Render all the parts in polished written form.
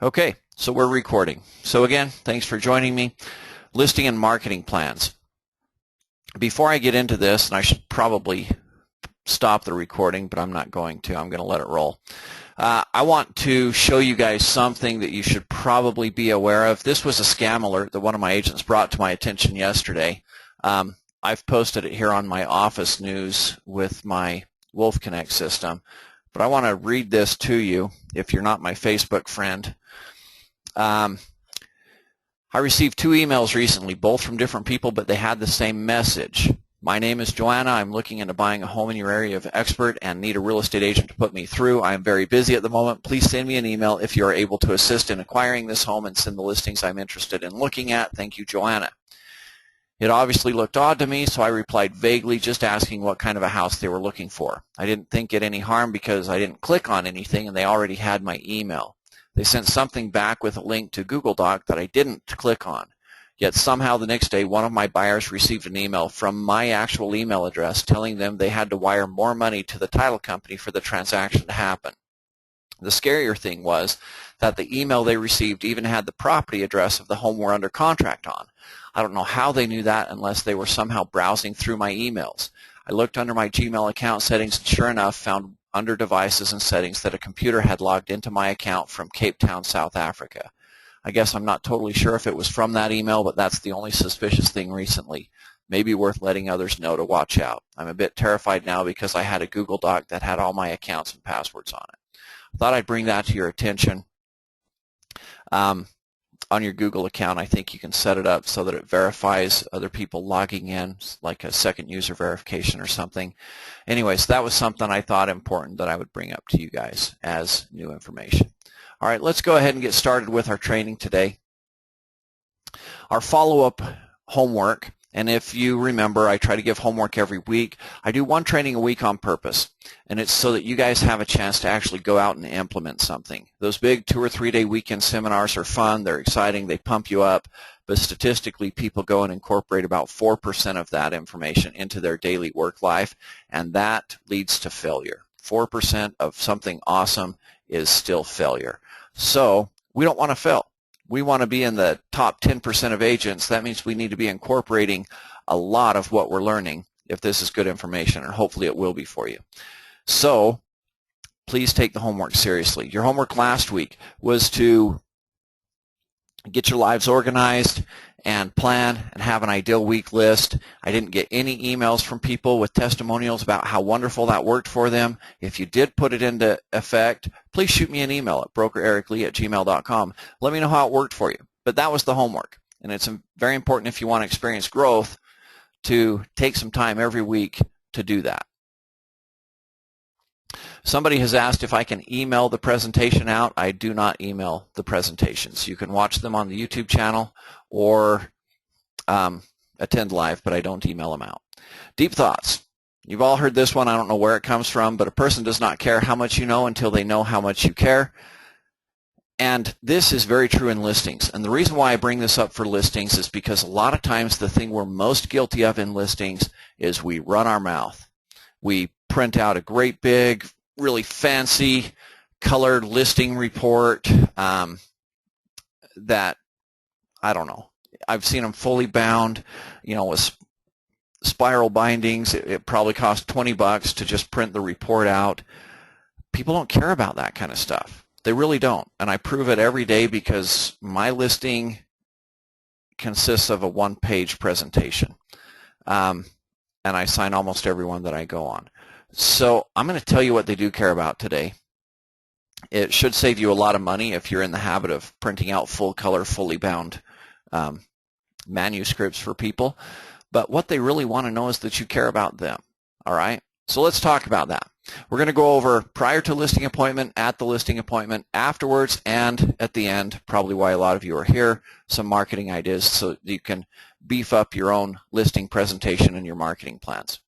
Okay, so we're recording. So again, thanks for joining me. Listing and marketing plans. Before I get into this, and I should probably stop the recording, but I'm not going to. I'm going to let it roll. I want to show you guys something that you should probably be aware of. This was a scam alert that one of my agents brought to my attention yesterday. I've posted it here on my office news with my Wolf Connect system, but I want to read this to you if you're not my Facebook friend. I received 2 emails recently, both from different people, but they had the same message. My name is Joanna. I'm looking into buying a home in your area of expert and need a real estate agent to put me through. I am very busy at the moment. Please send me an email if you are able to assist in acquiring this home and send the listings I'm interested in looking at. Thank you, Joanna. It obviously looked odd to me, so I replied vaguely, just asking what kind of a house they were looking for. I didn't think it any harm because I didn't click on anything and they already had my email. They sent something back with a link to Google Doc that I didn't click on. Yet somehow the next day, one of my buyers received an email from my actual email address telling them they had to wire more money to the title company for the transaction to happen. The scarier thing was that the email they received even had the property address of the home we're under contract on. I don't know how they knew that unless they were somehow browsing through my emails. I looked under my Gmail account settings and sure enough found under devices and settings that a computer had logged into my account from Cape Town, South Africa. I guess I'm not totally sure if it was from that email, but that's the only suspicious thing recently. Maybe worth letting others know to watch out. I'm a bit terrified now because I had a Google Doc that had all my accounts and passwords on it. I thought I'd bring that to your attention. On your Google account, I think you can set it up so that it verifies other people logging in, like a second user verification or something. Anyways, that was something I thought important that I would bring up to you guys as new information. All right, let's go ahead and get started with our training today. Our follow-up homework, and if you remember, I try to give homework every week. I do one training a week on purpose, and it's so that you guys have a chance to actually go out and implement something. Those big 2 or 3 day weekend seminars are fun, they're exciting, they pump you up, but statistically people go and incorporate about 4% of that information into their daily work life, and that leads to failure. 4% of something awesome is still failure. So we don't want to fail. We want to be in the top 10% of agents. That means we need to be incorporating a lot of what we're learning if this is good information, and hopefully it will be for you. So please take the homework seriously. Your homework last week was to get your lives organized and plan and have an ideal week list. I didn't get any emails from people with testimonials about how wonderful that worked for them. If you did put it into effect, please shoot me an email at brokerericlee@gmail.com. Let me know how it worked for you. But that was the homework. And it's very important if you want to experience growth to take some time every week to do that. Somebody has asked if I can email the presentation out. I do not email the presentations. You can watch them on the YouTube channel or attend live, but I don't email them out. Deep thoughts. You've all heard this one. I don't know where it comes from, but a person does not care how much you know until they know how much you care. And this is very true in listings. And the reason why I bring this up for listings is because a lot of times the thing we're most guilty of in listings is we run our mouth. We print out a great big, really fancy colored listing report that, I don't know, I've seen them fully bound, with spiral bindings. It probably costs $20 to just print the report out. People don't care about that kind of stuff. They really don't. And I prove it every day because my listing consists of a one-page presentation. And I sign almost every one that I go on. So I'm going to tell you what they do care about today. It should save you a lot of money if you're in the habit of printing out full color, fully bound manuscripts for people. But what they really want to know is that you care about them. All right? So let's talk about that. We're going to go over prior to listing appointment, at the listing appointment, afterwards, and at the end, probably why a lot of you are here, some marketing ideas so that you can beef up your own listing presentation and your marketing plans.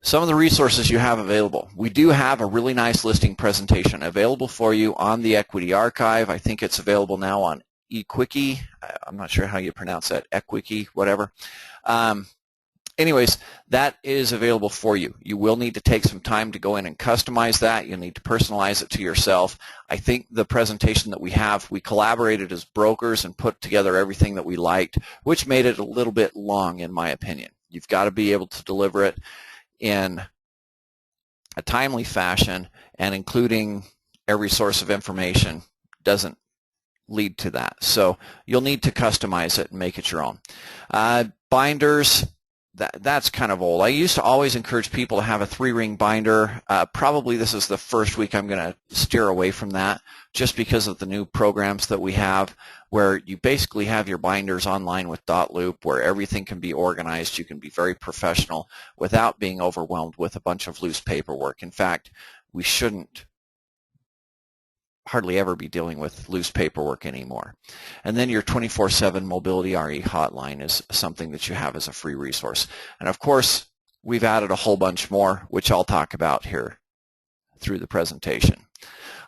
Some of the resources you have available. We do have a really nice listing presentation available for you on the Equity Archive. I think it's available now on eQuickie. I'm not sure how you pronounce that, eQuickie, whatever. anyways, that is available for you. You will need to take some time to go in and customize that. You'll need to personalize it to yourself. I think the presentation that we have, we collaborated as brokers and put together everything that we liked, which made it a little bit long in my opinion. You've got to be able to deliver it in a timely fashion, and including every source of information doesn't lead to that. So you'll need to customize it and make it your own. Binders, that's kind of old. I used to always encourage people to have a 3-ring binder. Probably this is the first week I'm going to steer away from that, just because of the new programs that we have where you basically have your binders online with dotloop, where everything can be organized. You can be very professional without being overwhelmed with a bunch of loose paperwork. In fact, we shouldn't hardly ever be dealing with loose paperwork anymore. And then your 24/7 Mobility RE hotline is something that you have as a free resource. And of course, we've added a whole bunch more, which I'll talk about here through the presentation.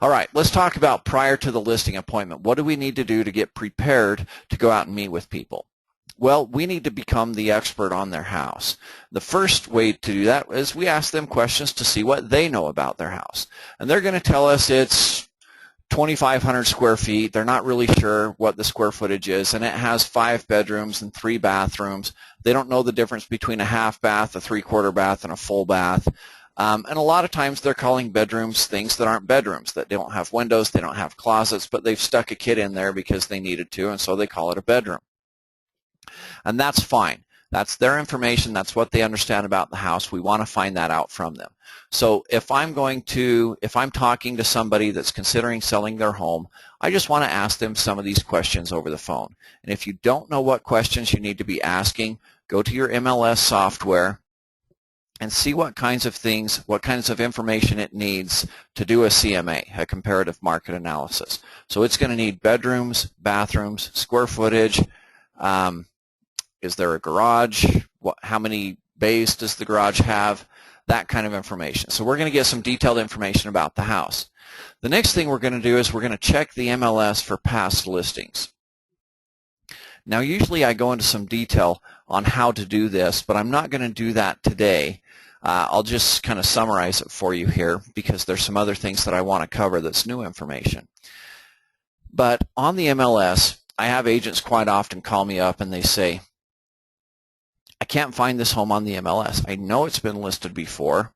All right, let's talk about prior to the listing appointment. What do we need to do to get prepared to go out and meet with people? Well, we need to become the expert on their house. The first way to do that is we ask them questions to see what they know about their house. And they're going to tell us it's 2,500 square feet. They're not really sure what the square footage is, and it has 5 bedrooms and 3 bathrooms. They don't know the difference between a half bath, a 3/4 bath, and a full bath. And a lot of times they're calling bedrooms things that aren't bedrooms, that don't have windows, they don't have closets, but they've stuck a kid in there because they needed to, and so they call it a bedroom. And that's fine. That's their information. That's what they understand about the house. We want to find that out from them. So if I'm talking to somebody that's considering selling their home, I just want to ask them some of these questions over the phone. And if you don't know what questions you need to be asking, go to your MLS software and see what kinds of things, what kinds of information it needs to do a CMA, a comparative market analysis. So it's going to need bedrooms, bathrooms, square footage. Is there a garage? How many bays does the garage have? That kind of information. So we're going to get some detailed information about the house. The next thing we're going to do is we're going to check the MLS for past listings. Now usually I go into some detail on how to do this, but I'm not going to do that today. I'll just kind of summarize it for you here because there's some other things that I want to cover that's new information. But on the MLS, I have agents quite often call me up and they say, I can't find this home on the MLS. I know it's been listed before.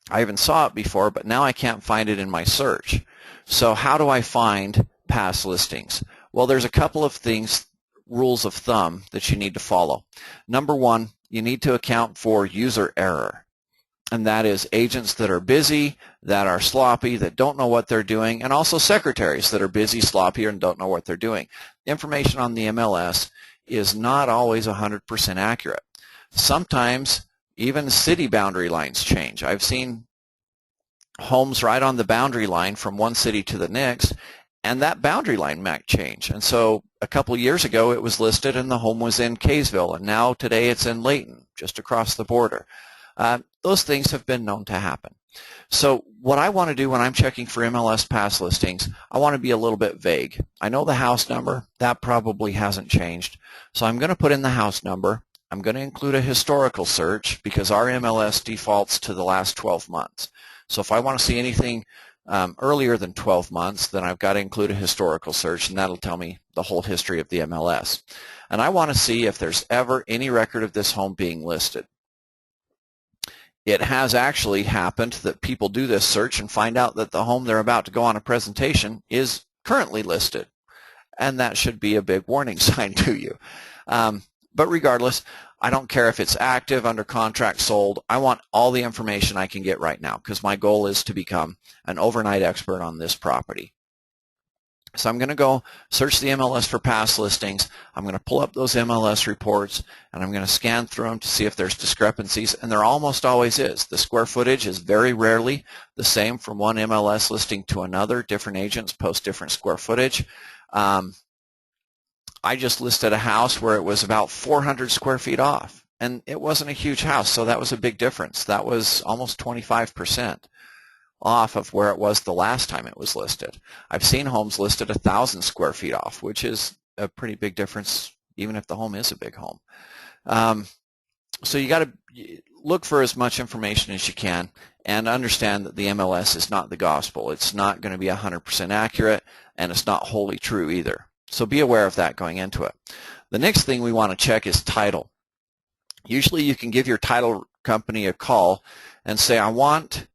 I even saw it before, but now I can't find it in my search. So how do I find past listings? Well, there's a couple of things, rules of thumb, that you need to follow. Number one, you need to account for user error. And that is agents that are busy, that are sloppy, that don't know what they're doing, and also secretaries that are busy, sloppy, and don't know what they're doing. Information on the MLS is not always 100% accurate. Sometimes even city boundary lines change. I've seen homes right on the boundary line from one city to the next, and that boundary line might change. And so a couple of years ago it was listed and the home was in Kaysville, and now today it's in Layton, just across the border. Those things have been known to happen. So what I want to do when I'm checking for MLS past listings, I want to be a little bit vague. I know the house number. That probably hasn't changed. So I'm going to put in the house number. I'm going to include a historical search because our MLS defaults to the last 12 months. So if I want to see anything earlier than 12 months, then I've got to include a historical search, and that'll tell me the whole history of the MLS. And I want to see if there's ever any record of this home being listed. It has actually happened that people do this search and find out that the home they're about to go on a presentation is currently listed. And that should be a big warning sign to you. But regardless, I don't care if it's active, under contract, sold. I want all the information I can get right now because my goal is to become an overnight expert on this property. So I'm going to go search the MLS for past listings. I'm going to pull up those MLS reports, and I'm going to scan through them to see if there's discrepancies, and there almost always is. The square footage is very rarely the same from one MLS listing to another. Different agents post different square footage. I just listed a house where it was about 400 square feet off, and it wasn't a huge house, so that was a big difference. That was almost 25% off of where it was the last time it was listed. I've seen homes listed 1,000 square feet off, which is a pretty big difference even if the home is a big home. So you got to look for as much information as you can and understand that the MLS is not the gospel. It's not going to be 100% accurate, and it's not wholly true either. So be aware of that going into it. The next thing we want to check is title. Usually you can give your title company a call and say, I want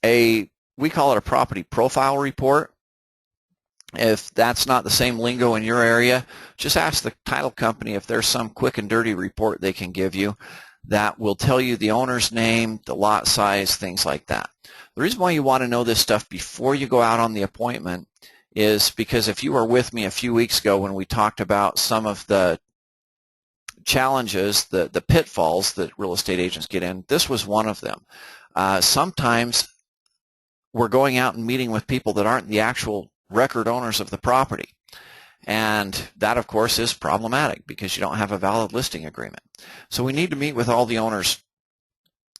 we call it a property profile report. If that's not the same lingo in your area, just ask the title company if there's some quick and dirty report they can give you that will tell you the owner's name, the lot size, things like that. The reason why you want to know this stuff before you go out on the appointment is because if you were with me a few weeks ago when we talked about some of the challenges, the pitfalls that real estate agents get in, this was one of them. Sometimes we're going out and meeting with people that aren't the actual record owners of the property. And that, of course, is problematic because you don't have a valid listing agreement. So we need to meet with all the owners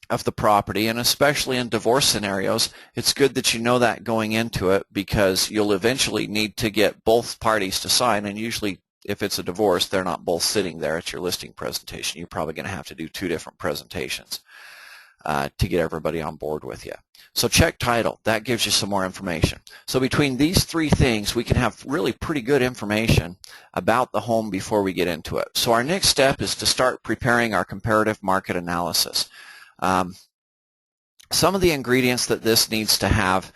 of the property, and especially in divorce scenarios, it's good that you know that going into it because you'll eventually need to get both parties to sign, and usually if it's a divorce, they're not both sitting there at your listing presentation. You're probably going to have to do 2 different presentations to get everybody on board with you. So check title. That gives you some more information. So between these 3 things, we can have really pretty good information about the home before we get into it. So our next step is to start preparing our comparative market analysis. Some of the ingredients that this needs to have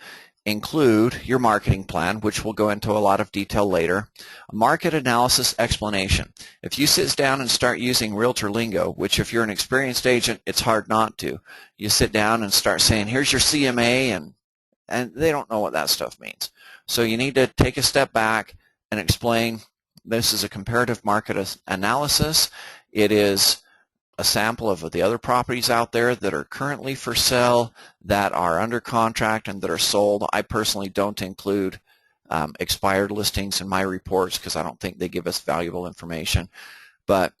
include your marketing plan, which we'll go into a lot of detail later, a market analysis explanation. If you sit down and start using realtor lingo, which if you're an experienced agent, it's hard not to, you sit down and start saying, here's your CMA, and they don't know what that stuff means. So you need to take a step back and explain this is a comparative market analysis. It is a sample of the other properties out there that are currently for sale, that are under contract, and that are sold. I personally don't include expired listings in my reports because I don't think they give us valuable information. But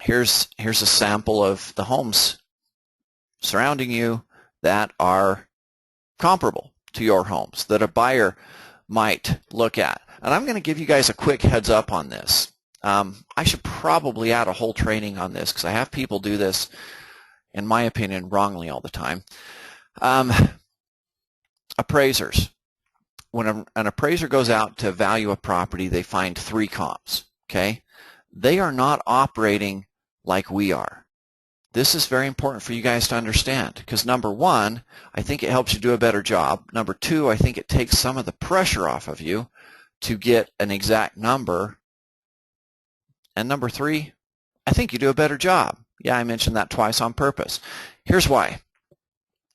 here's a sample of the homes surrounding you that are comparable to your homes that a buyer might look at. And I'm going to give you guys a quick heads up on this. I should probably add a whole training on this because I have people do this, in my opinion, wrongly all the time. Appraisers. When an appraiser goes out to value a property, they find 3 comps. Okay? They are not operating like we are. This is very important for you guys to understand because number 1, I think it helps you do a better job. Number 2, I think it takes some of the pressure off of you to get an exact number. And number 3, I think you do a better job. Yeah, I mentioned that twice on purpose. Here's why.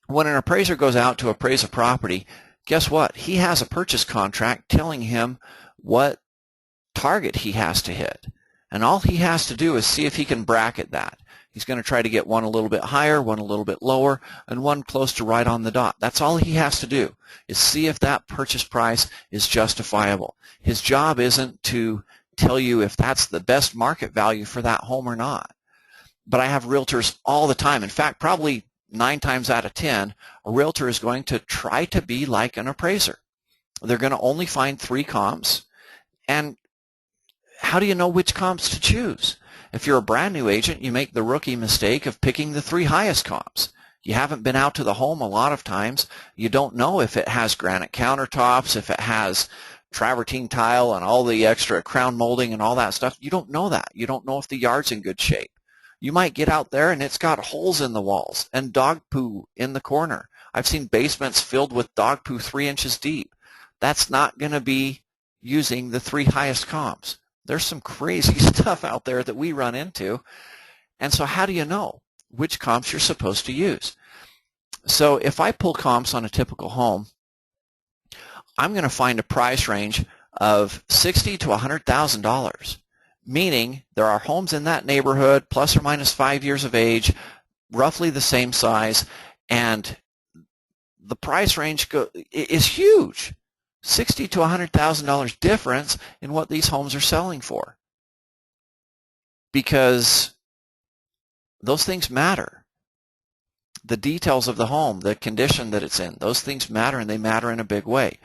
When an appraiser goes out to appraise a property, guess what? He has a purchase contract telling him what target he has to hit. And all he has to do is see if he can bracket that. He's going to try to get one a little bit higher, one a little bit lower, and one close to right on the dot. That's all he has to do, is see if that purchase price is justifiable. His job isn't to tell you if that's the best market value for that home or not. But I have realtors all the time. In fact, probably 9 times out of 10, a realtor is going to try to be like an appraiser. They're going to only find 3 comps. And how do you know which comps to choose? If you're a brand new agent, you make the rookie mistake of picking the 3 highest comps. You haven't been out to the home a lot of times. You don't know if it has granite countertops, if it has travertine tile and all the extra crown molding and all that stuff. You don't know that. You don't know if the yard's in good shape. You might get out there and it's got holes in the walls and dog poo in the corner. I've seen basements filled with dog poo 3 inches deep. That's not going to be using the 3 highest comps. There's some crazy stuff out there that we run into. And so how do you know which comps you're supposed to use? So if I pull comps on a typical home, I'm going to find a price range of $60,000 to $100,000, meaning there are homes in that neighborhood, plus or minus 5 years of age, roughly the same size, and the price range is huge. $60,000 to $100,000 difference in what these homes are selling for, because those things matter. The details of the home, the condition that it's in, those things matter, and they matter in a big way.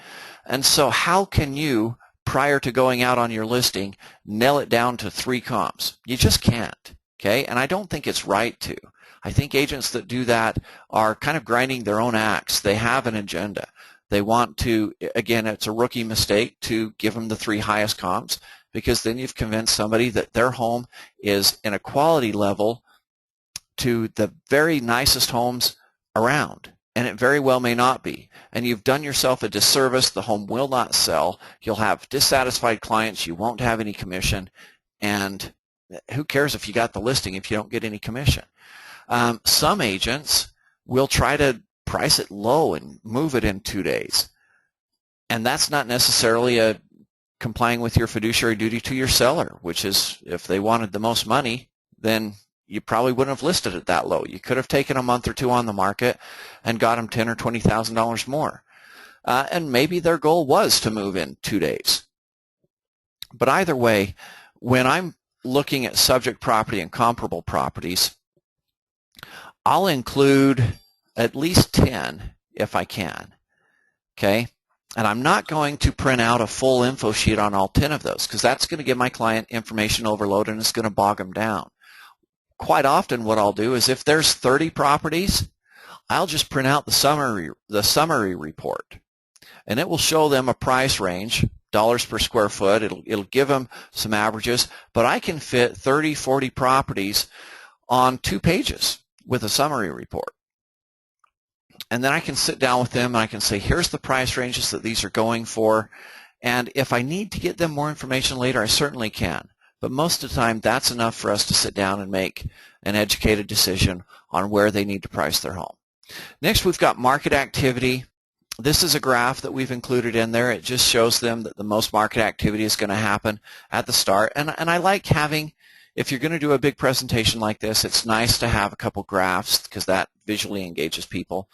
And so how can you, prior to going out on your listing, nail it down to 3 comps? You just can't. Okay, and I don't think it's right to. I think agents that do that are kind of grinding their own axe. They have an agenda. They want to, again, it's a rookie mistake to give them the 3 highest comps, because then you've convinced somebody that their home is in a quality level to the very nicest homes around, and it very well may not be. And you've done yourself a disservice. The home will not sell. You'll have dissatisfied clients. You won't have any commission, and who cares if you got the listing if you don't get any commission? Some agents will try to price it low and move it in 2 days, and that's not necessarily complying with your fiduciary duty to your seller, which is if they wanted the most money, then you probably wouldn't have listed it that low. You could have taken a month or 2 on the market and got them $10,000 or $20,000 more. And maybe their goal was to move in 2 days. But either way, when I'm looking at subject property and comparable properties, I'll include at least 10 if I can. Okay? And I'm not going to print out a full info sheet on all 10 of those, because that's going to give my client information overload and it's going to bog them down. Quite often what I'll do is if there's 30 properties, I'll just print out the summary report, and it will show them a price range, dollars per square foot. It'll give them some averages, but I can fit 30, 40 properties on 2 pages with a summary report. And then I can sit down with them and I can say, here's the price ranges that these are going for, and if I need to get them more information later, I certainly can. But most of the time, that's enough for us to sit down and make an educated decision on where they need to price their home. Next, we've got market activity. This is a graph that we've included in there. It just shows them that the most market activity is going to happen at the start. And I like having, if you're going to do a big presentation like this, it's nice to have a couple graphs because that visually engages people.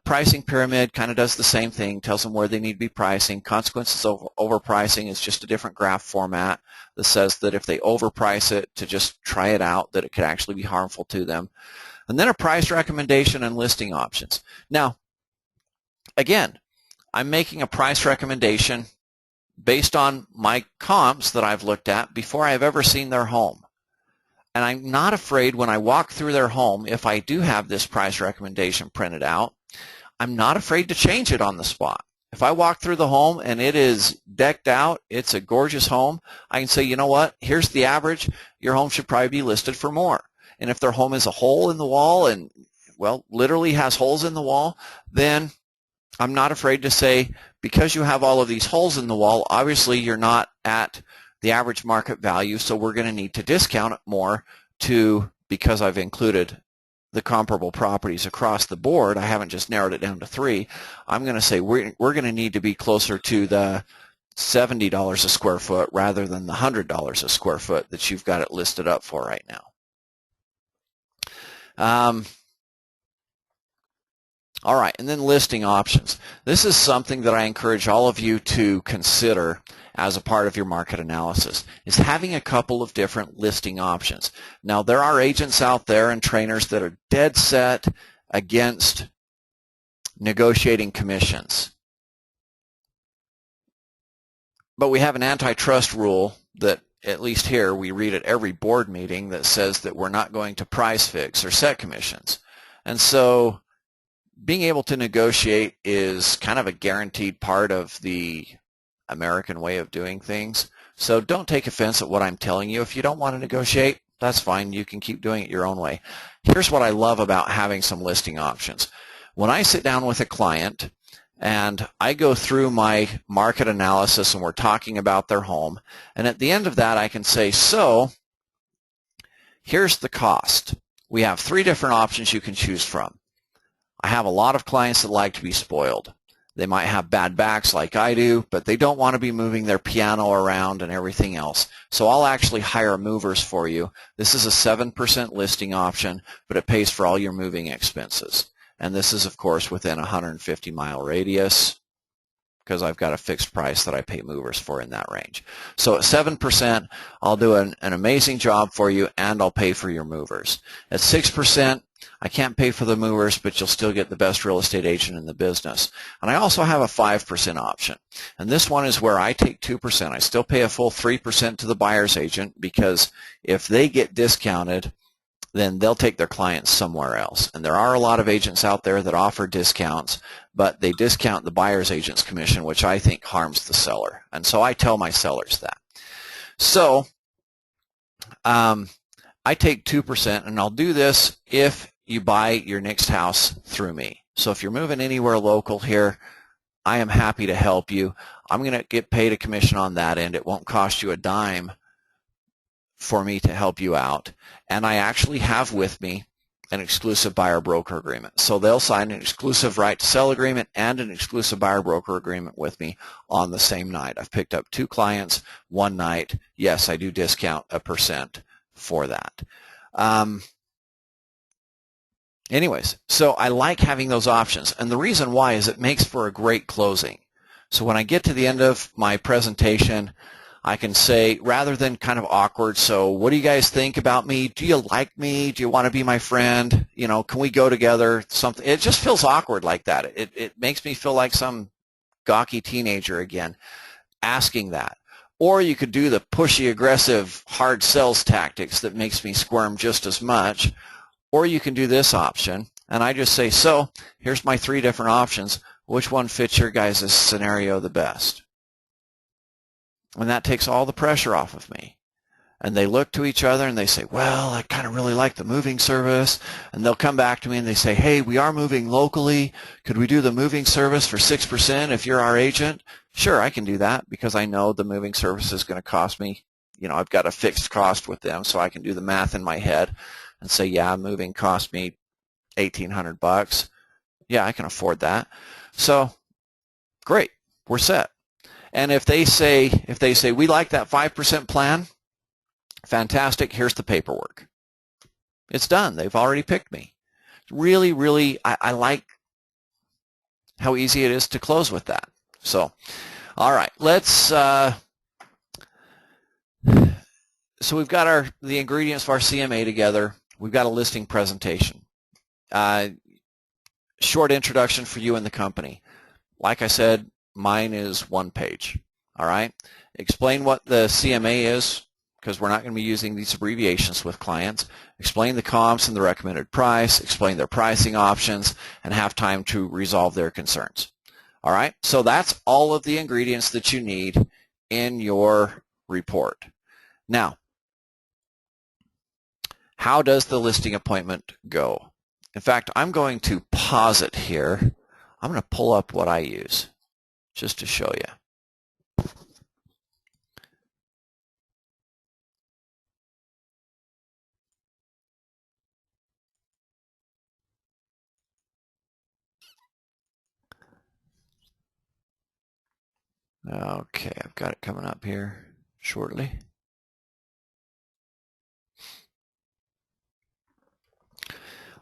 Pricing pyramid kind of does the same thing, tells them where they need to be pricing. Consequences of overpricing is just a different graph format that says that if they overprice it to just try it out, that it could actually be harmful to them. And then a price recommendation and listing options. Now, again, I'm making a price recommendation based on my comps that I've looked at before I've ever seen their home. And I'm not afraid when I walk through their home, if I do have this price recommendation printed out, I'm not afraid to change it on the spot. If I walk through the home and it is decked out, it's a gorgeous home, I can say, you know what, here's the average, your home should probably be listed for more. And if their home is a hole in the wall and, well, literally has holes in the wall, then I'm not afraid to say, because you have all of these holes in the wall, obviously you're not at the average market value, so we're going to need to discount it more because I've included the comparable properties across the board. I haven't just narrowed it down to 3. I'm going to say we're going to need to be closer to the $70 a square foot rather than the $100 a square foot that you've got it listed up for right now. All right, and then listing options. This is something that I encourage all of you to consider as a part of your market analysis, is having a couple of different listing options. Now, there are agents out there and trainers that are dead set against negotiating commissions. But we have an antitrust rule that, at least here, we read at every board meeting that says that we're not going to price fix or set commissions. And so being able to negotiate is kind of a guaranteed part of the American way of doing things. So don't take offense at what I'm telling you. If you don't want to negotiate, that's fine. You can keep doing it your own way. Here's what I love about having some listing options. When I sit down with a client and I go through my market analysis and we're talking about their home, and at the end of that I can say, so here's the cost. We have 3 different options you can choose from. I have a lot of clients that like to be spoiled. They might have bad backs like I do, but they don't want to be moving their piano around and everything else. So I'll actually hire movers for you. This is a 7% listing option, but it pays for all your moving expenses. And this is, of course, within a 150-mile radius because I've got a fixed price that I pay movers for in that range. So at 7%, I'll do an amazing job for you, and I'll pay for your movers. At 6%, I can't pay for the movers, but you'll still get the best real estate agent in the business. And I also have a 5% option. And this one is where I take 2%. I still pay a full 3% to the buyer's agent, because if they get discounted, then they'll take their clients somewhere else. And there are a lot of agents out there that offer discounts, but they discount the buyer's agent's commission, which I think harms the seller. And so I tell my sellers that. So I take 2%, and I'll do this if you buy your next house through me. So if you're moving anywhere local here, I am happy to help you. I'm going to get paid a commission on that end. It won't cost you a dime for me to help you out. And I actually have with me an exclusive buyer-broker agreement. So they'll sign an exclusive right to sell agreement and an exclusive buyer-broker agreement with me on the same night. I've picked up 2 clients one night. Yes, I do discount a % for that. Anyways, so I like having those options. And the reason why is it makes for a great closing. So when I get to the end of my presentation, I can say, rather than kind of awkward, so what do you guys think about me? Do you like me? Do you want to be my friend? You know, can we go together? Something. It just feels awkward like that. It makes me feel like some gawky teenager again asking that. Or you could do the pushy, aggressive, hard sales tactics that makes me squirm just as much. Or you can do this option, and I just say, so here's my 3 different options. Which one fits your guys' scenario the best? And that takes all the pressure off of me. And they look to each other and they say, well, I kind of really like the moving service. And they'll come back to me and they say, hey, we are moving locally. Could we do the moving service for 6% if you're our agent? Sure, I can do that, because I know the moving service is going to cost me, you know, I've got a fixed cost with them, so I can do the math in my head and say, yeah, moving cost me $1,800. Yeah, I can afford that. So great, we're set. And if they say we like that 5% plan, fantastic, here's the paperwork. It's done. They've already picked me. Really, really, I like how easy it is to close with that. So, all right, let's. So we've got the ingredients of our CMA together. We've got a listing presentation. Short introduction for you and the company. Like I said, mine is 1 page. All right. Explain what the CMA is, because we're not going to be using these abbreviations with clients. Explain the comps and the recommended price. Explain their pricing options, and have time to resolve their concerns. All right. So that's all of the ingredients that you need in your report. Now, how does the listing appointment go? In fact, I'm going to pause it here. I'm going to pull up what I use just to show you. Okay, I've got it coming up here shortly.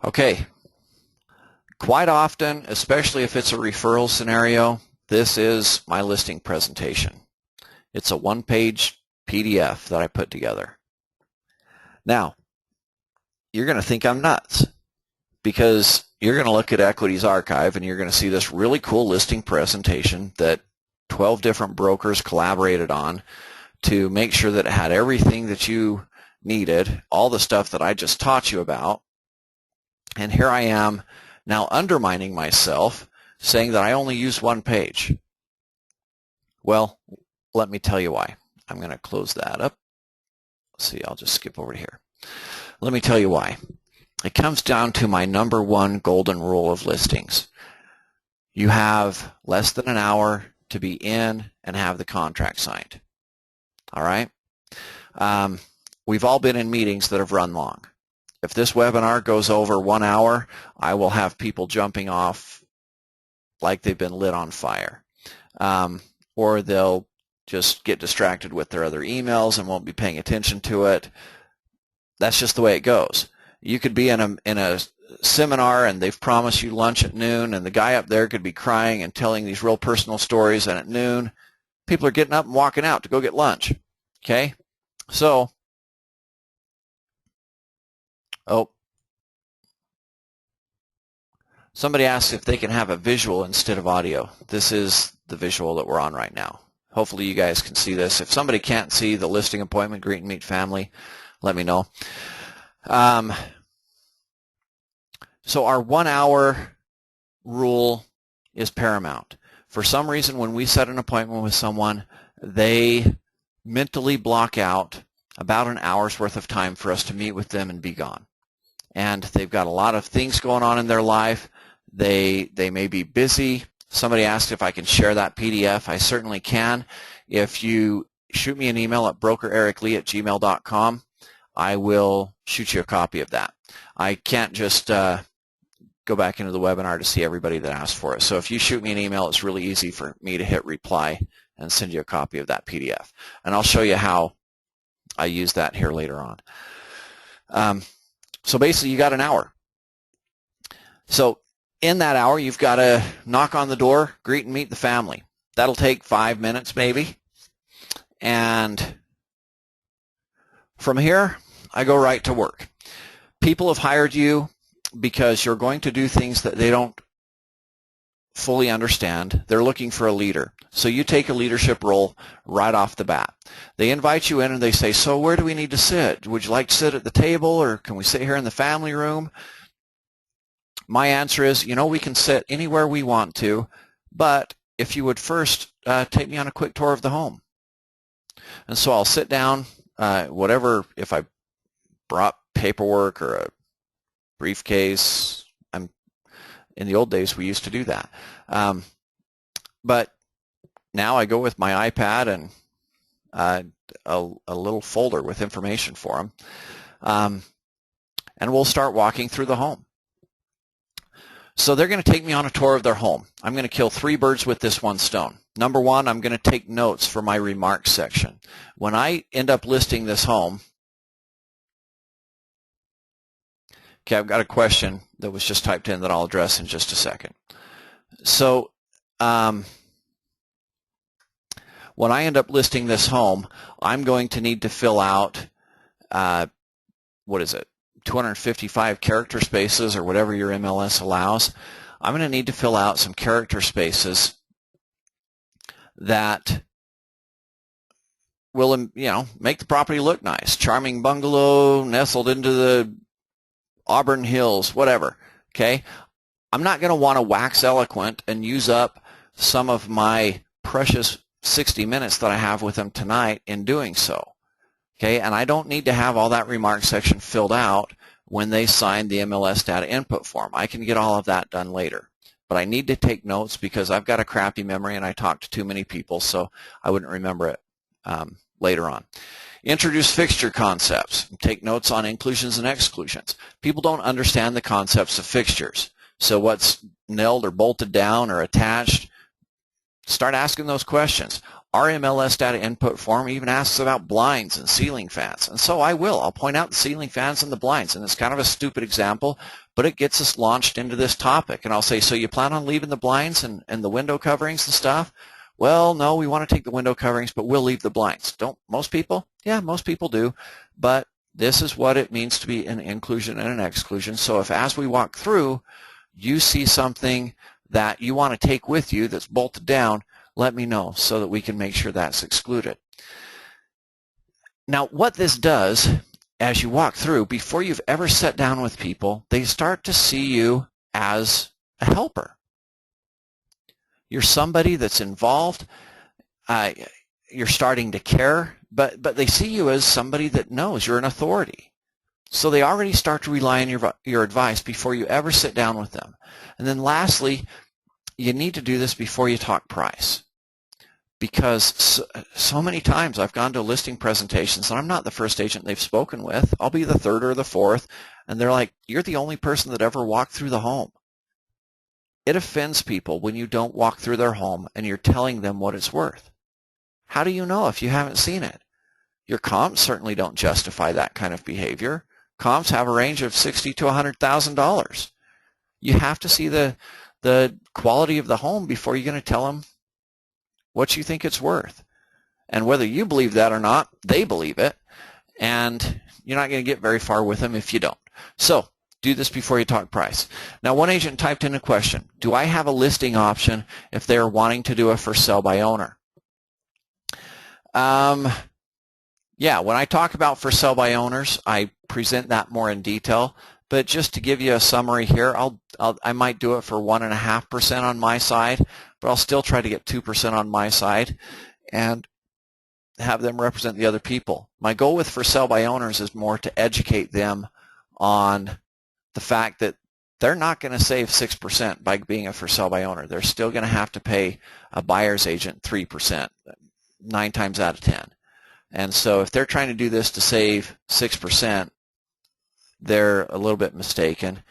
Okay, quite often, especially if it's a referral scenario, this is my listing presentation. It's a 1-page PDF that I put together. Now, you're going to think I'm nuts, because you're going to look at Equities Archive and you're going to see this really cool listing presentation that 12 different brokers collaborated on to make sure that it had everything that you needed, all the stuff that I just taught you about. And here I am now undermining myself, saying that I only use 1 page. Well, let me tell you why. I'm going to close that up. Let's see, I'll just skip over to here. Let me tell you why. It comes down to my #1 golden rule of listings. You have less than an hour to be in and have the contract signed. All right? We've all been in meetings that have run long. If this webinar goes over 1 hour, I will have people jumping off like they've been lit on fire. Or they'll just get distracted with their other emails and won't be paying attention to it. That's just the way it goes. You could be in a seminar and they've promised you lunch at noon, and the guy up there could be crying and telling these real personal stories, and at noon, people are getting up and walking out to go get lunch. Okay? So, oh, Somebody asked if they can have a visual instead of audio. This is the visual that we're on right now. Hopefully you guys can see this. If somebody can't see the listing appointment, greet and meet family, let me know. So our 1 hour rule is paramount. For some reason, when we set an appointment with someone, they mentally block out about an hour's worth of time for us to meet with them and be gone. And they've got a lot of things going on in their life. They may be busy. Somebody asked if I can share that PDF. I certainly can. If you shoot me an email at brokerericlee@gmail.com, I will shoot you a copy of that. I can't just go back into the webinar to see everybody that asked for it. So if you shoot me an email, it's really easy for me to hit reply and send you a copy of that PDF. And I'll show you how I use that here later on. So basically, you got an hour. So in that hour, you've got to knock on the door, greet and meet the family. That'll take 5 minutes maybe. And from here, I go right to work. People have hired you because you're going to do things that they don't fully understand. They're looking for a leader. So you take a leadership role right off the bat. They invite you in and they say, so where do we need to sit? Would you like to sit at the table, or can we sit here in the family room? My answer is, we can sit anywhere we want to, but if you would first take me on a quick tour of the home. And so I'll sit down, whatever, if I brought paperwork or a briefcase. In the old days, we used to do that. But now I go with my iPad and a little folder with information for them. And we'll start walking through the home. So they're going to take me on a tour of their home. I'm going to kill 3 birds with this one stone. Number one, I'm going to take notes for my remarks section. When I end up listing this home, okay, I've got a question that was just typed in that I'll address in just a second. So when I end up listing this home, I'm going to need to fill out, 255 character spaces or whatever your MLS allows. I'm going to need to fill out some character spaces that will, make the property look nice. Charming bungalow nestled into the Auburn Hills, whatever. Okay, I'm not going to want to wax eloquent and use up some of my precious 60 minutes that I have with them tonight in doing so. Okay, and I don't need to have all that remark section filled out when they sign the MLS data input form. I can get all of that done later. But I need to take notes because I've got a crappy memory and I talk to too many people, so I wouldn't remember it later on. Introduce fixture concepts. Take notes on inclusions and exclusions. People don't understand the concepts of fixtures. So what's nailed or bolted down or attached, start asking those questions. Our MLS data input form even asks about blinds and ceiling fans. And so I will. I'll point out the ceiling fans and the blinds. And it's kind of a stupid example, but it gets us launched into this topic. And I'll say, so you plan on leaving the blinds and the window coverings and stuff? Well, no, we want to take the window coverings, but we'll leave the blinds. Don't most people? Yeah, most people do. But this is what it means to be an inclusion and an exclusion. So if as we walk through, you see something that you want to take with you that's bolted down, let me know so that we can make sure that's excluded. Now, what this does, as you walk through, before you've ever sat down with people, they start to see you as a helper. You're somebody that's involved. You're starting to care, but they see you as somebody that knows you're an authority. So they already start to rely on your advice before you ever sit down with them. And then lastly, you need to do this before you talk price. Because so many times I've gone to listing presentations and I'm not the first agent they've spoken with. I'll be the third or the fourth, and they're like, you're the only person that ever walked through the home. It offends people when you don't walk through their home and you're telling them what it's worth. How do you know if you haven't seen it? Your comps certainly don't justify that kind of behavior. Comps have a range of $60,000 to $100,000. You have to see the quality of the home before you're going to tell them what you think it's worth. And whether you believe that or not, they believe it, and you're not going to get very far with them if you don't. So do this before you talk price. Now, one agent typed in a question, do I have a listing option if they're wanting to do a for sale by owner? Yeah, when I talk about for sale by owners, I present that more in detail. But just to give you a summary here, I might do it for 1.5% on my side, but I'll still try to get 2% on my side and have them represent the other people. My goal with for sale by owners is more to educate them on the fact that they're not going to save 6% by being a for sale by owner. They're still going to have to pay a buyer's agent 3%, 9 times out of 10. And so if they're trying to do this to save 6%, they're a little bit mistaken.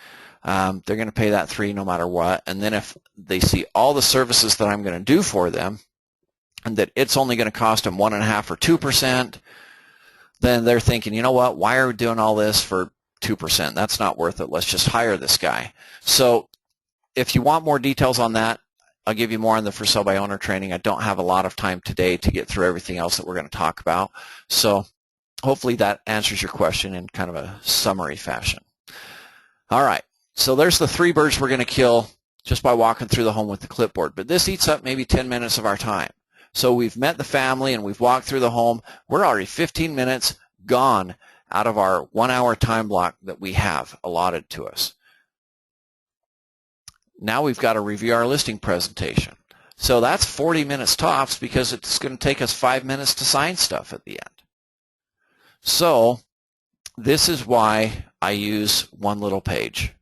They're going to pay that 3 no matter what. And then if they see all the services that I'm going to do for them and that it's only going to cost them 1.5 or 2%, then they're thinking, you know what, why are we doing all this for 2%? That's not worth it. Let's just hire this guy. So if you want more details on that, I'll give you more on the for sale by owner training. I don't have a lot of time today to get through everything else that we're going to talk about. So hopefully that answers your question in kind of a summary fashion. All right, so there's the 3 birds we're going to kill just by walking through the home with the clipboard. But this eats up maybe 10 minutes of our time. So we've met the family and we've walked through the home. We're already 15 minutes gone out of our 1-hour time block that we have allotted to us. Now we've got to review our listing presentation. So that's 40 minutes tops because it's going to take us 5 minutes to sign stuff at the end. So this is why I use one little page.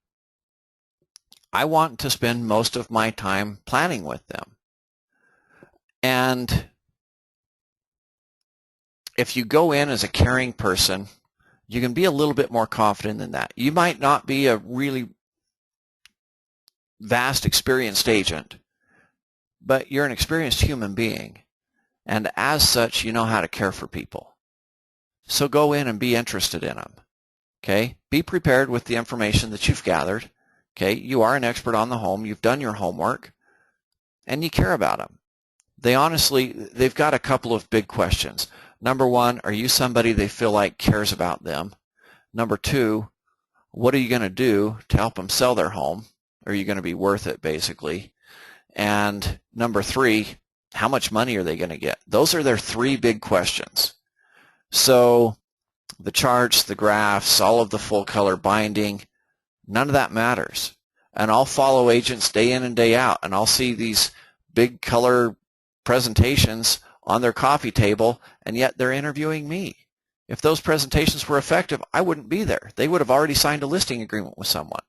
I want to spend most of my time planning with them. And if you go in as a caring person, you can be a little bit more confident than that. You might not be a really vast experienced agent, but you're an experienced human being, and as such you know how to care for people. So go in and be interested in them. Okay, be prepared with the information that you've gathered. Okay, you are an expert on the home, you've done your homework, and you care about them. They've got a couple of big questions. Number 1, are you somebody they feel like cares about them? Number 2, what are you going to do to help them sell their home? Are you going to be worth it, basically? And number 3, how much money are they going to get? Those are their 3 big questions. So the charts, the graphs, all of the full color binding, none of that matters. And I'll follow agents day in and day out, and I'll see these big color presentations on their coffee table, and yet they're interviewing me. If those presentations were effective, I wouldn't be there. They would have already signed a listing agreement with someone.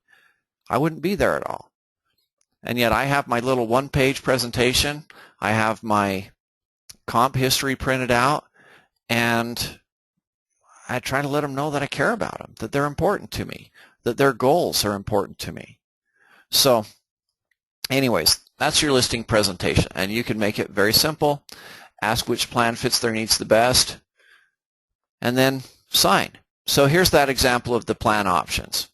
I wouldn't be there at all. And yet I have my little 1-page presentation. I have my comp history printed out, and I try to let them know that I care about them, that they're important to me, that their goals are important to me. So anyways, that's your listing presentation, and you can make it very simple. Ask which plan fits their needs the best, and then sign. So here's that example of the plan options.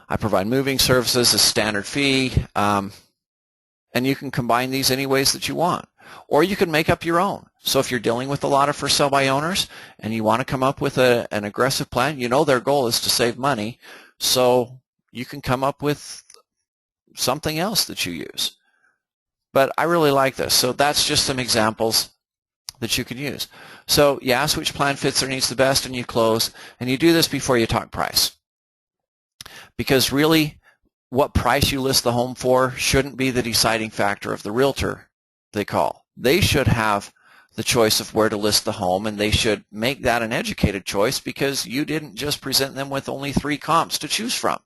I provide moving services, a standard fee, and you can combine these any ways that you want. Or you can make up your own. So if you're dealing with a lot of for sale by owners and you want to come up with an aggressive plan, you know their goal is to save money, so you can come up with something else that you use. But I really like this. So that's just some examples that you can use. So you ask which plan fits their needs the best, and you close, and you do this before you talk price. Because really, what price you list the home for shouldn't be the deciding factor of the realtor they call. They should have the choice of where to list the home, and they should make that an educated choice because you didn't just present them with only 3 comps to choose from.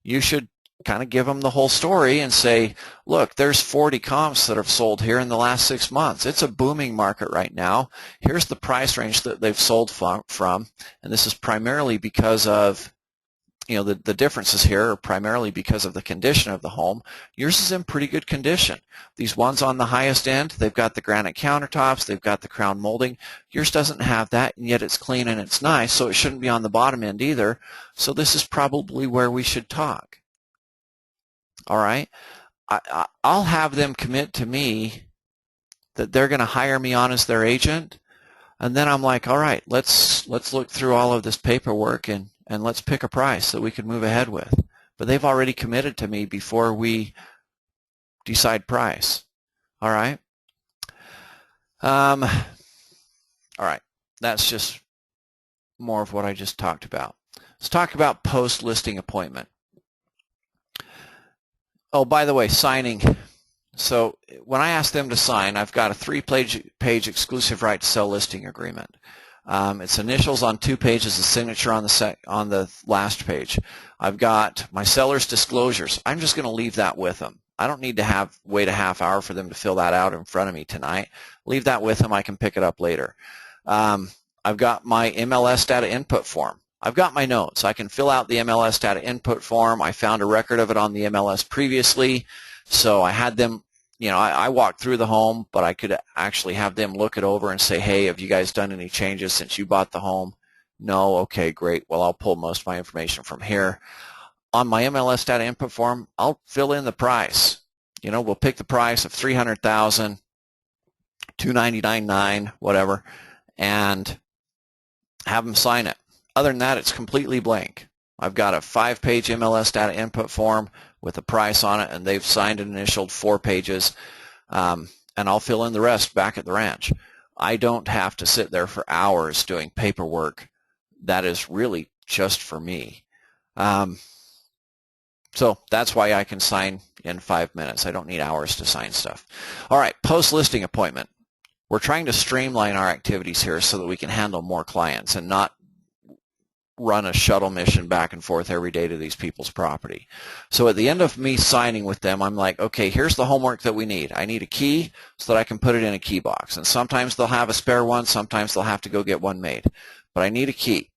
You should kind of give them the whole story and say, look, there's 40 comps that have sold here in the last 6 months. It's a booming market right now. Here's the price range that they've sold from, and this is primarily because of the differences here are primarily because of the condition of the home. Yours is in pretty good condition. These ones on the highest end, they've got the granite countertops, they've got the crown molding. Yours doesn't have that, and yet it's clean and it's nice, so it shouldn't be on the bottom end either. So this is probably where we should talk. All right? I'll have them commit to me that they're going to hire me on as their agent, and then I'm like, all right, let's look through all of this paperwork and and let's pick a price that we can move ahead with. But they've already committed to me before we decide price. All right. All right. That's just more of what I just talked about. Let's talk about post-listing appointment. Oh, by the way, signing. So when I ask them to sign, I've got a 3-page exclusive right to sell listing agreement. It's initials on 2 pages, a signature on the last page. I've got my seller's disclosures. I'm just going to leave that with them. I don't need to wait a half hour for them to fill that out in front of me tonight. Leave that with them. I can pick it up later. I've got my MLS data input form. I've got my notes. I can fill out the MLS data input form. I found a record of it on the MLS previously, so I had them, I walked through the home, but I could actually have them look it over and say, hey, have you guys done any changes since you bought the home? No? Okay, great. Well, I'll pull most of my information from here. On my MLS data input form, I'll fill in the price. We'll pick the price of $300,000, $299,900, whatever, and have them sign it. Other than that, it's completely blank. I've got a 5-page MLS data input form with a price on it, and they've signed and initialed 4 pages, and I'll fill in the rest back at the ranch. I don't have to sit there for hours doing paperwork. That is really just for me. So that's why I can sign in 5 minutes. I don't need hours to sign stuff. All right, post-listing appointment. We're trying to streamline our activities here so that we can handle more clients and not run a shuttle mission back and forth every day to these people's property. So at the end of me signing with them, I'm like, okay, here's the homework that we need. I need a key so that I can put it in a key box. And sometimes they'll have a spare one. Sometimes they'll have to go get one made. But I need a key.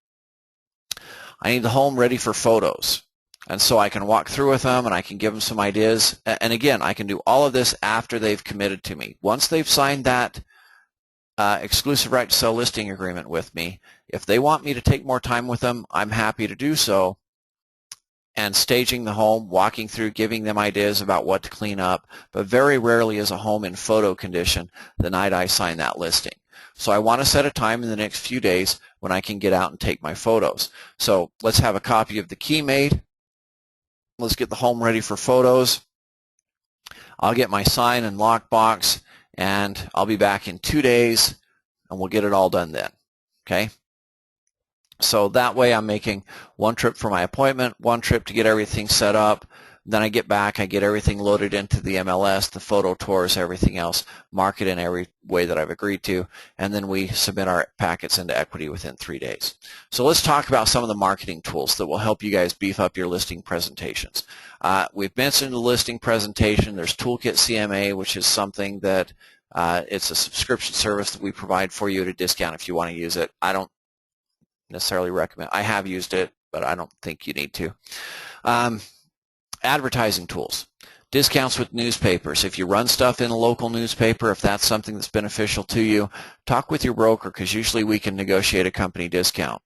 I need the home ready for photos. And so I can walk through with them and I can give them some ideas. And again, I can do all of this after they've committed to me. Once they've signed that exclusive right to sell listing agreement with me, if they want me to take more time with them, I'm happy to do so. And staging the home, walking through, giving them ideas about what to clean up, but very rarely is a home in photo condition the night I sign that listing. So I want to set a time in the next few days when I can get out and take my photos. So let's have a copy of the key made. Let's get the home ready for photos. I'll get my sign and lockbox, and I'll be back in 2 days, and we'll get it all done then. Okay? So that way I'm making 1 trip for my appointment, 1 trip to get everything set up. Then I get back, I get everything loaded into the MLS, the photo tours, everything else, mark it in every way that I've agreed to, and then we submit our packets into Equity within 3 days. So let's talk about some of the marketing tools that will help you guys beef up your listing presentations. We've mentioned the listing presentation. There's Toolkit CMA, which is something that it's a subscription service that we provide for you at a discount if you want to use it. I don't necessarily recommend. I have used it, but I don't think you need to. Advertising tools. Discounts with newspapers. If you run stuff in a local newspaper, if that's something that's beneficial to you, talk with your broker because usually we can negotiate a company discount.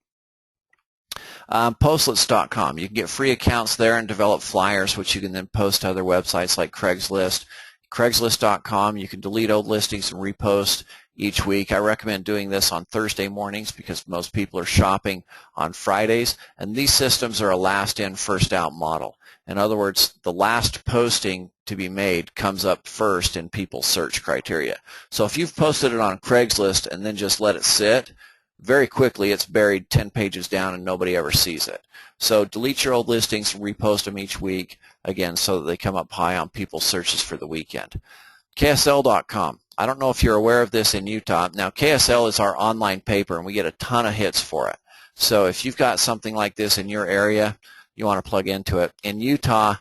Postlets.com. You can get free accounts there and develop flyers, which you can then post to other websites like Craigslist. Craigslist.com. You can delete old listings and repost each week. I recommend doing this on Thursday mornings because most people are shopping on Fridays, and these systems are a last in, first out model. In other words, the last posting to be made comes up first in people's search criteria. So if you've posted it on Craigslist and then just let it sit, very quickly it's buried 10 pages down and nobody ever sees it. So delete your old listings and repost them each week, again, so that they come up high on people's searches for the weekend. KSL.com. I don't know if you're aware of this in Utah. Now, KSL is our online paper, and we get a ton of hits for it. So if you've got something like this in your area, you want to plug into it. In Utah,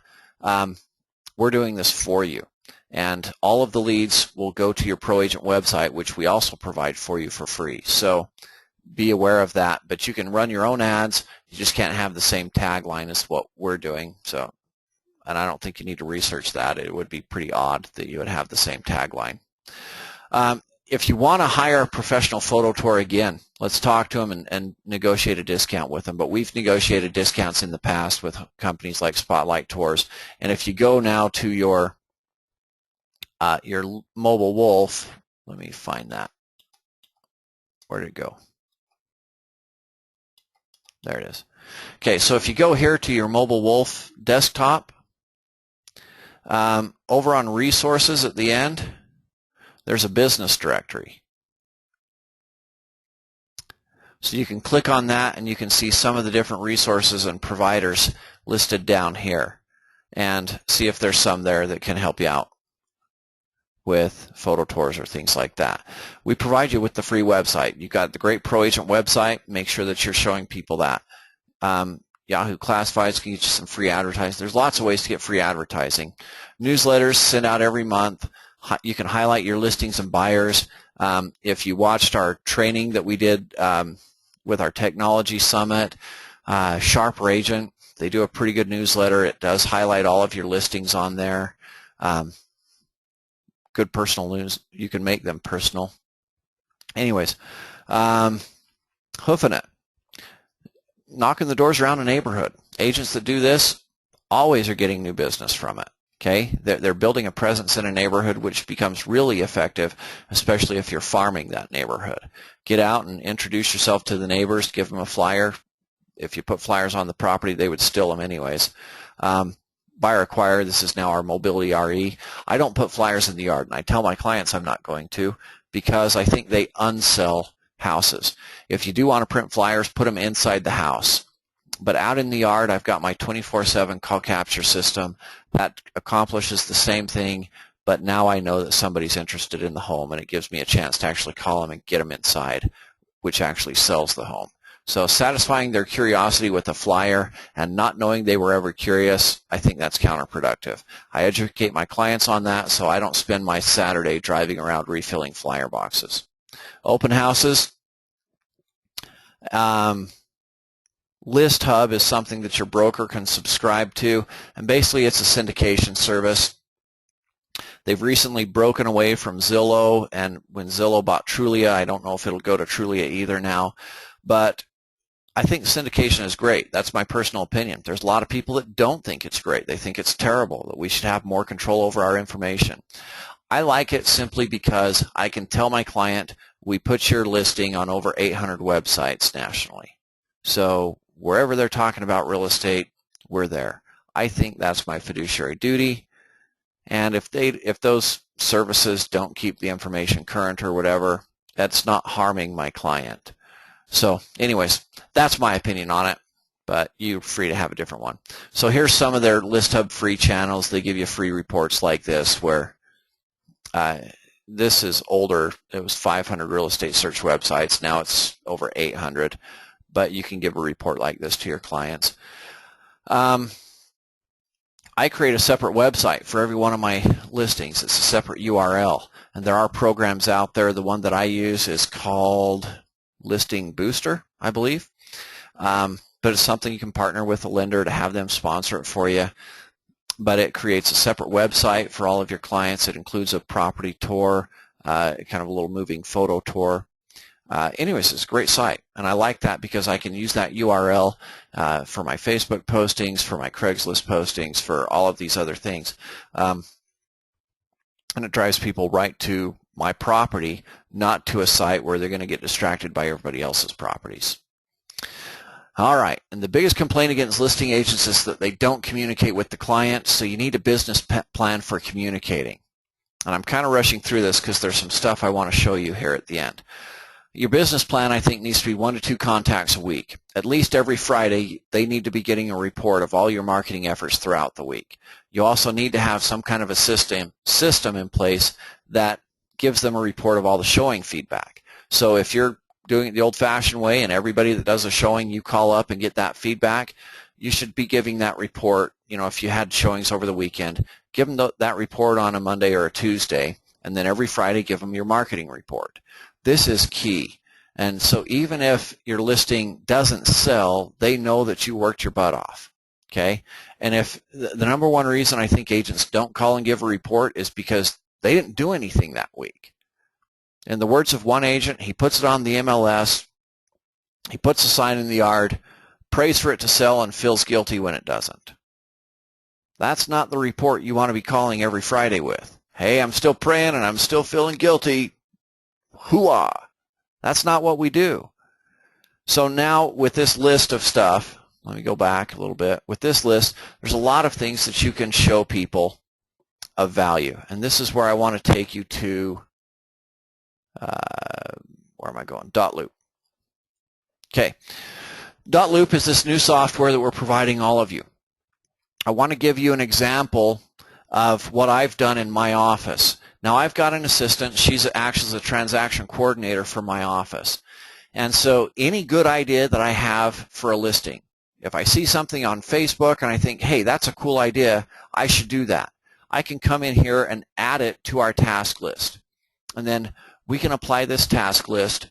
we're doing this for you. And all of the leads will go to your ProAgent website, which we also provide for you for free. So be aware of that. But you can run your own ads. You just can't have the same tagline as what we're doing. So, and I don't think you need to research that. It would be pretty odd that you would have the same tagline. If you want to hire a professional photo tour, again, let's talk to them and negotiate a discount with them. But we've negotiated discounts in the past with companies like Spotlight Tours. And if you go now to your Mobile Wolf, let me find that. Where did it go? There it is. Okay, so if you go here to your Mobile Wolf desktop, over on resources at the end, there's a business directory. So you can click on that and you can see some of the different resources and providers listed down here and see if there's some there that can help you out with photo tours or things like that. We provide you with the free website. You've got the Great Pro Agent website. Make sure that you're showing people that. Yahoo Classifieds can get you some free advertising. There's lots of ways to get free advertising. Newsletters sent out every month. You can highlight your listings and buyers. If you watched our training that we did with our technology summit, Sharper Agent, they do a pretty good newsletter. It does highlight all of your listings on there. Good personal news. You can make them personal. Anyways, Hoofing It. Knocking the doors around a neighborhood. Agents that do this always are getting new business from it. Okay, they're building a presence in a neighborhood, which becomes really effective, especially if you're farming that neighborhood. Get out and introduce yourself to the neighbors. Give them a flyer. If you put flyers on the property, they would steal them anyways. Buyer Acquire, this is now our Mobility RE. I don't put flyers in the yard, and I tell my clients I'm not going to because I think they unsell houses. If you do want to print flyers, put them inside the house. But out in the yard, I've got my 24/7 call capture system that accomplishes the same thing, but now I know that somebody's interested in the home, and it gives me a chance to actually call them and get them inside, which actually sells the home. So satisfying their curiosity with a flyer and not knowing they were ever curious, I think that's counterproductive. I educate my clients on that, so I don't spend my Saturday driving around refilling flyer boxes. Open houses. List Hub is something that your broker can subscribe to, and basically it's a syndication service. They've recently broken away from Zillow, and when Zillow bought Trulia, I don't know if it'll go to Trulia either now, but I think syndication is great. That's my personal opinion. There's a lot of people that don't think it's great. They think it's terrible, that we should have more control over our information. I like it simply because I can tell my client, we put your listing on over 800 websites nationally. So wherever they're talking about real estate, we're there. I think that's my fiduciary duty. And if those services don't keep the information current or whatever, that's not harming my client. So anyways, that's my opinion on it, but you're free to have a different one. So here's some of their List Hub free channels. They give you free reports like this where this is older. It was 500 real estate search websites. Now it's over 800, but you can give a report like this to your clients. I create a separate website for every one of my listings. It's a separate URL, and there are programs out there. The one that I use is called Listing Booster, I believe, but it's something you can partner with a lender to have them sponsor it for you. But it creates a separate website for all of your clients. It includes a property tour, kind of a little moving photo tour. Anyways, it's a great site, and I like that because I can use that URL for my Facebook postings, for my Craigslist postings, for all of these other things. And it drives people right to my property, not to a site where they're going to get distracted by everybody else's properties. All right, and the biggest complaint against listing agents is that they don't communicate with the client, so you need a business plan for communicating. And I'm kind of rushing through this because there's some stuff I want to show you here at the end. Your business plan, I think, needs to be 1 to 2 contacts a week. At least every Friday, they need to be getting a report of all your marketing efforts throughout the week. You also need to have some kind of a system in place that gives them a report of all the showing feedback. So if you're doing it the old-fashioned way and everybody that does a showing, you call up and get that feedback, you should be giving that report, if you had showings over the weekend, give them that report on a Monday or a Tuesday, and then every Friday give them your marketing report. This is key. And so even if your listing doesn't sell, they know that you worked your butt off. Okay? And if the number one reason I think agents don't call and give a report is because they didn't do anything that week. In the words of one agent, he puts it on the MLS, he puts a sign in the yard, prays for it to sell, and feels guilty when it doesn't. That's not the report you want to be calling every Friday with. Hey, I'm still praying and I'm still feeling guilty. Hoo-ah. That's not what we do. So now with this list of stuff, let me go back a little bit. With this list, there's a lot of things that you can show people of value. And this is where I want to take you to, where am I going? Dotloop. Okay. Dotloop is this new software that we're providing all of you. I want to give you an example of what I've done in my office. Now I've got an assistant. She acts as a transaction coordinator for my office. And so any good idea that I have for a listing, if I see something on Facebook and I think, hey, that's a cool idea, I should do that, I can come in here and add it to our task list. And then we can apply this task list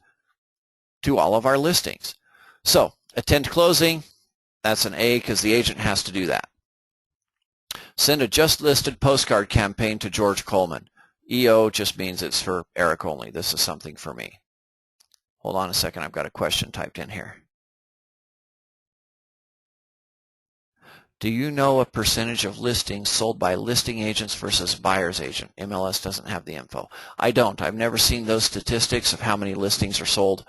to all of our listings. So attend closing, that's an A because the agent has to do that. Send a just listed postcard campaign to George Coleman. EO just means it's for Eric only. This is something for me. Hold on a second, I've got a question typed in here. Do you know a percentage of listings sold by listing agents versus buyer's agent? MLS doesn't have the info. I don't. I've never seen those statistics of how many listings are sold.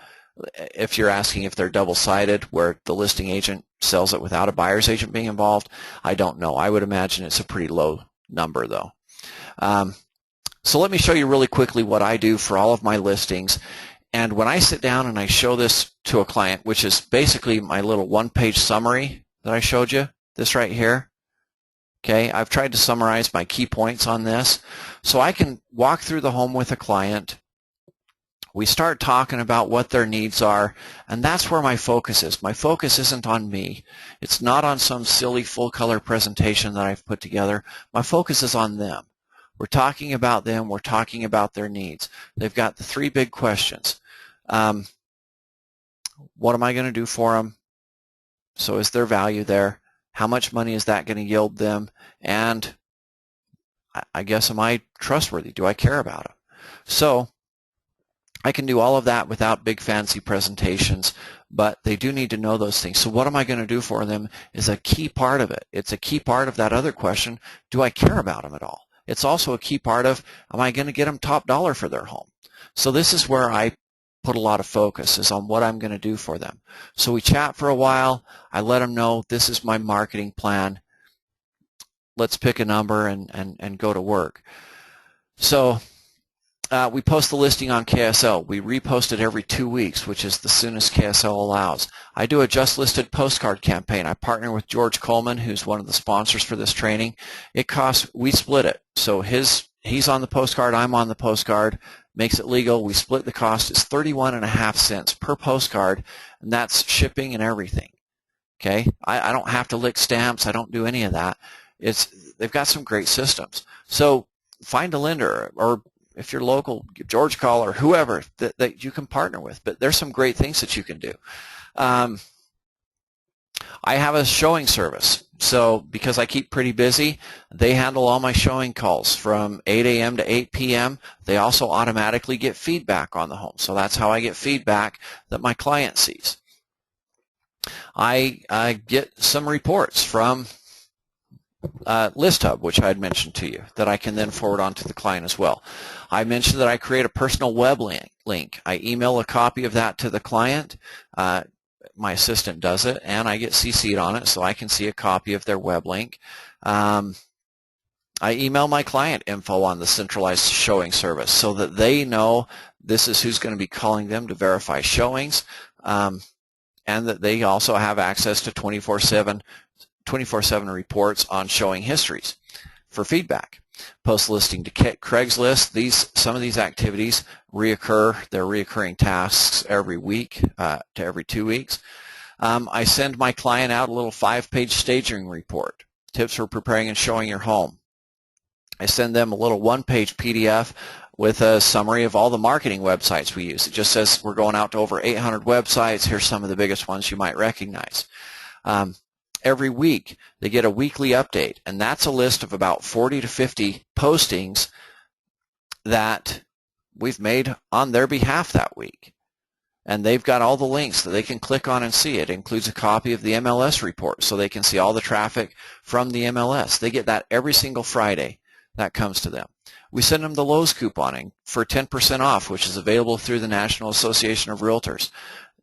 If you're asking if they're double-sided, where the listing agent sells it without a buyer's agent being involved, I don't know. I would imagine it's a pretty low number, though. So let me show you really quickly what I do for all of my listings. And when I sit down and I show this to a client, which is basically my little one-page summary that I showed you, this right here, okay, I've tried to summarize my key points on this. So I can walk through the home with a client. We start talking about what their needs are, and that's where my focus is. My focus isn't on me. It's not on some silly full-color presentation that I've put together. My focus is on them. We're talking about them. We're talking about their needs. They've got the three big questions. What am I going to do for them? So is there value there? How much money is that going to yield them? And I guess, am I trustworthy? Do I care about them? So I can do all of that without big fancy presentations, but they do need to know those things. So what am I going to do for them is a key part of it. It's a key part of that other question, do I care about them at all? It's also a key part of, am I going to get them top dollar for their home? So this is where I put a lot of focus, is on what I'm going to do for them. So we chat for a while. I let them know this is my marketing plan. Let's pick a number and go to work. So we post the listing on KSL. We repost it every 2 weeks, which is the soonest KSL allows. I do a just listed postcard campaign. I partner with George Coleman, who's one of the sponsors for this training. It costs, we split it. So he's on the postcard, I'm on the postcard, makes it legal. We split the cost. It's 31.5 cents per postcard, and that's shipping and everything. Okay, I don't have to lick stamps. I don't do any of that. They've got some great systems. So find a lender, or if you're local, give George a call, or whoever that you can partner with. But there's some great things that you can do. I have a showing service. So because I keep pretty busy, they handle all my showing calls from 8 a.m. to 8 p.m. They also automatically get feedback on the home. So that's how I get feedback that my client sees. I get some reports from ListHub, which I had mentioned to you, that I can then forward on to the client as well. I mentioned that I create a personal web link. I email a copy of that to the client. My assistant does it, and I get CC'd on it so I can see a copy of their web link. I email my client info on the centralized showing service so that they know this is who's going to be calling them to verify showings, and that they also have access to 24/7 reports on showing histories for feedback. Post listing to Craigslist. Some of these activities reoccur. They're reoccurring tasks every week to every 2 weeks. I send my client out a little 5-page staging report, tips for preparing and showing your home. I send them a little 1-page PDF with a summary of all the marketing websites we use. It just says we're going out to over 800 websites. Here's some of the biggest ones you might recognize. Every week they get a weekly update, and that's a list of about 40 to 50 postings that we've made on their behalf that week. And they've got all the links that they can click on and see. It includes a copy of the MLS report so they can see all the traffic from the MLS. They get that every single Friday that comes to them. We send them the Lowe's couponing for 10% off, which is available through the National Association of Realtors.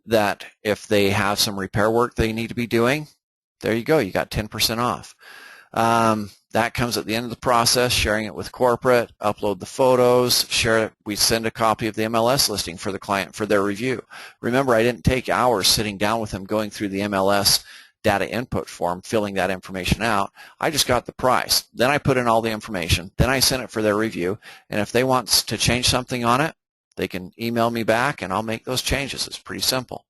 that if they have some repair work they need to be doing, there you go, you got 10% off. That comes at the end of the process, sharing it with corporate, upload the photos, share it. We send a copy of the MLS listing for the client for their review. Remember, I didn't take hours sitting down with them going through the MLS data input form, filling that information out. I just got the price. Then I put in all the information. Then I sent it for their review. And if they want to change something on it, they can email me back and I'll make those changes. It's pretty simple.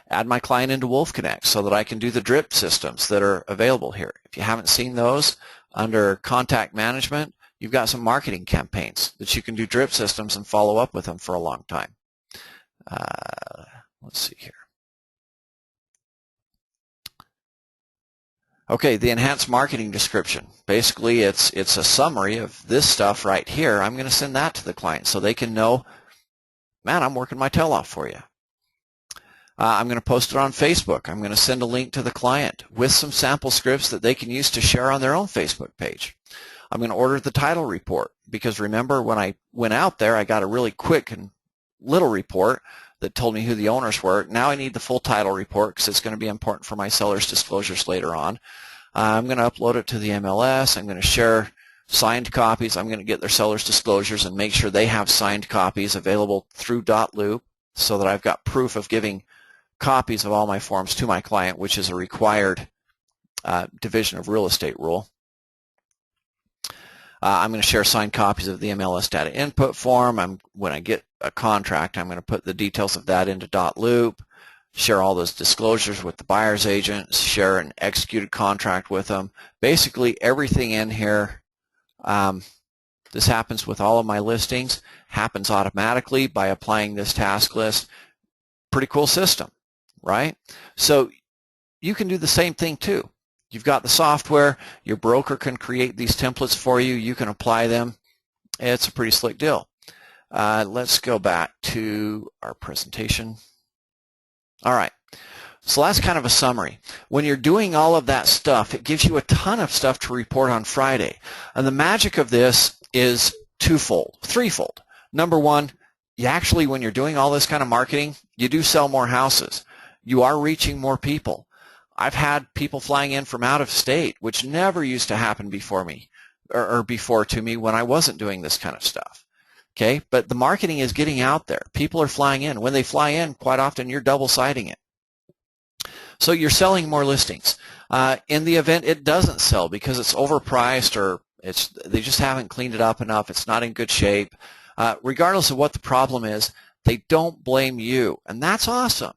Add my client into Wolf Connect so that I can do the drip systems that are available here. If you haven't seen those, under contact management, you've got some marketing campaigns that you can do drip systems and follow up with them for a long time. Let's see here. Okay, the enhanced marketing description. Basically, it's a summary of this stuff right here. I'm going to send that to the client so they can know, man, I'm working my tail off for you. I'm going to post it on Facebook. I'm going to send a link to the client with some sample scripts that they can use to share on their own Facebook page. I'm going to order the title report because remember when I went out there, I got a really quick and little report that told me who the owners were. Now I need the full title report because it's going to be important for my seller's disclosures later on. I'm going to upload it to the MLS. I'm going to share signed copies. I'm going to get their seller's disclosures and make sure they have signed copies available through .loop so that I've got proof of giving copies of all my forms to my client, which is a required division of real estate rule. I'm going to share signed copies of the MLS data input form. When I get a contract, I'm going to put the details of that into .loop, share all those disclosures with the buyer's agent, share an executed contract with them. Basically, everything in here, this happens with all of my listings, happens automatically by applying this task list. Pretty cool system, right? So you can do the same thing too. You've got the software, your broker can create these templates for you, you can apply them. It's a pretty slick deal. Let's go back to our presentation. All right, so that's kind of a summary. When you're doing all of that stuff, it gives you a ton of stuff to report on Friday. And the magic of this is threefold. Number one, you actually, when you're doing all this kind of marketing, you do sell more houses. You are reaching more people. I've had people flying in from out of state, which never used to happen before me, or before to me when I wasn't doing this kind of stuff. Okay, but the marketing is getting out there. People are flying in. When they fly in, quite often you're double-siding it. So you're selling more listings. In the event it doesn't sell because it's overpriced or they just haven't cleaned it up enough, it's not in good shape, regardless of what the problem is, they don't blame you. And that's awesome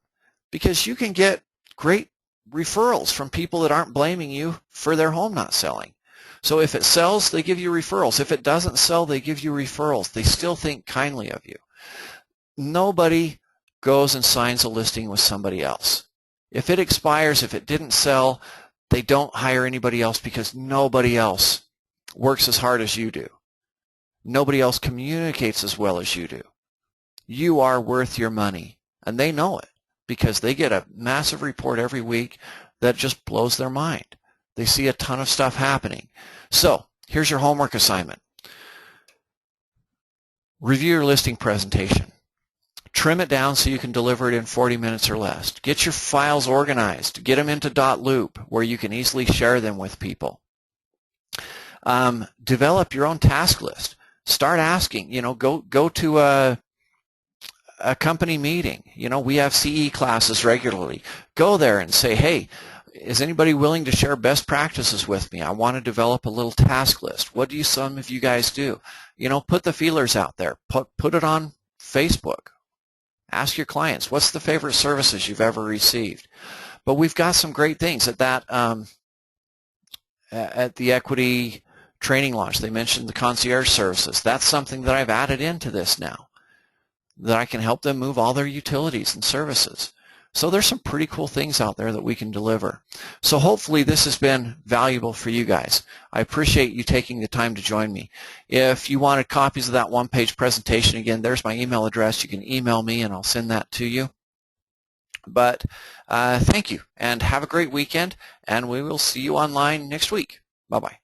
because you can get great referrals from people that aren't blaming you for their home not selling. So if it sells, they give you referrals. If it doesn't sell, they give you referrals. They still think kindly of you. Nobody goes and signs a listing with somebody else. If it expires, if it didn't sell, they don't hire anybody else because nobody else works as hard as you do. Nobody else communicates as well as you do. You are worth your money, and they know it because they get a massive report every week that just blows their mind. They see a ton of stuff happening. So here's your homework assignment. Review your listing presentation. Trim it down so you can deliver it in 40 minutes or less. Get your files organized. Get them into .loop where you can easily share them with people. Develop your own task list. Start asking, go to a company meeting. We have CE classes regularly. Go there and say, hey, is anybody willing to share best practices with me? I want to develop a little task list. What do some of you guys do? Put the feelers out there. Put it on Facebook. Ask your clients, what's the favorite services you've ever received? But we've got some great things at the equity training launch. They mentioned the concierge services. That's something that I've added into this now, that I can help them move all their utilities and services. So there's some pretty cool things out there that we can deliver. So hopefully this has been valuable for you guys. I appreciate you taking the time to join me. If you wanted copies of that one-page presentation, again, there's my email address. You can email me and I'll send that to you. But thank you and have a great weekend, and we will see you online next week. Bye-bye.